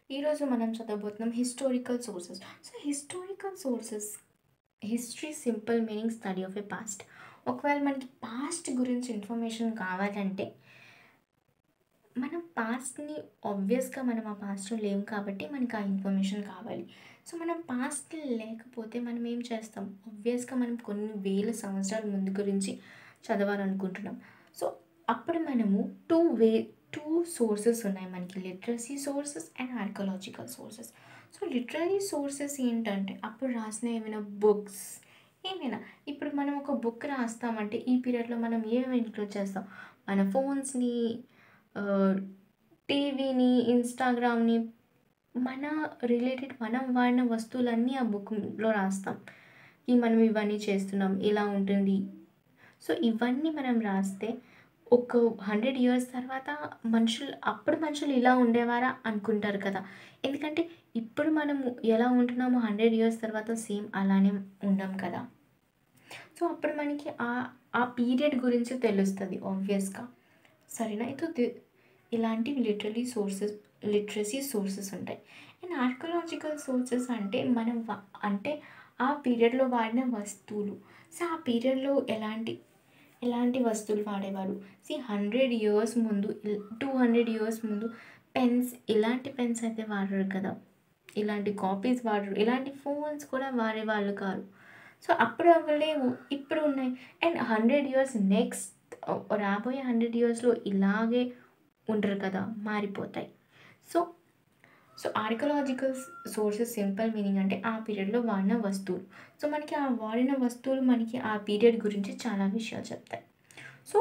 ఈరోజు మనం చదవబోతున్నాం historical sources. So, historical sources history simple meaning study of a past. ఒకవేళ మనకి పాస్ట్ గురించి ఇన్ఫర్మేషన్ కావాలంటే మనం పాస్ట్‌ని ఆబ్వియస్‌గా మనం ఆ పాస్ట్‌లో లేము కాబట్టి మనకు ఆ ఇన్ఫర్మేషన్ కావాలి. సో, మనం పాస్ట్ లేకపోతే మనం ఏం చేస్తాం? ఆబ్వియస్‌గా మనం కొన్ని వేల సంవత్సరాల ముందు గురించి చదవాలనుకుంటున్నాం. సో, అప్పుడు మనము 2 వే 2 సోర్సెస్ ఉన్నాయి మనకి. Literacy sources and archaeological sources. So, literary sources ఏంటంటే అప్పుడు రాసిన ఏమైనా బుక్స్ ఏమైనా. ఇప్పుడు మనం ఒక బుక్ రాస్తామంటే ఈ పీరియడ్‌లో మనం ఏమేమి ఇంక్లూడ్ చేస్తాం? మన ఫోన్స్‌ని, ఆహ్, టీవీని, ఇన్‌స్టాగ్రామ్‌ని, మన మనం వాడిన వస్తువులన్నీ ఆ బుక్‌లో రాస్తాం. మనం ఇవన్నీ చేస్తున్నాం, ఇలా ఉంటుంది. సో, ఇవన్నీ మనం రాస్తే ఒక 100 ఇయర్స్ తర్వాత మనుషులు ఇలా ఉండేవారా అనుకుంటారు కదా! ఎందుకంటే ఇప్పుడు మనము ఎలా ఉంటున్నామో 100 ఇయర్స్ తర్వాత సేమ్ అలానే ఉండం కదా! సో, అప్పుడు మనకి ఆ పీరియడ్ గురించి తెలుస్తది ఆబ్వియస్‌గా. సరేనా? ఇలాంటివి లిటరసీ సోర్సెస్ ఉంటాయి. అండ్ ఆర్కియాలజికల్ సోర్సెస్ అంటే మనం అంటే ఆ పీరియడ్‌లో వాడిన వస్తువులు. సో, ఆ పీరియడ్‌లో ఎలాంటి వస్తువులు వాడేవారు. 100 ఇయర్స్ ముందు 200 ఇయర్స్ ముందు ఇలాంటి పెన్స్ అయితే వాడరు కదా! ఇలాంటి కాపీస్ వాడరు. ఇలాంటి ఫోన్స్ కూడా వాడేవాళ్ళు కాదు. సో, అప్పుడు అవి లేవు. ఇప్పుడు ఉన్నాయి. అండ్ 100 ఇయర్స్ రాబోయే 100 ఇయర్స్‌లో ఇలాగే ఉండరు కదా! మారిపోతాయి. So, archaeological sources simple meaning అంటే ఆ పీరియడ్‌లో వాడిన వస్తువులు. సో, మనకి ఆ వాడిన వస్తువులు మనకి ఆ పీరియడ్ గురించి చాలా విషయాలు చెప్తాయి. సో,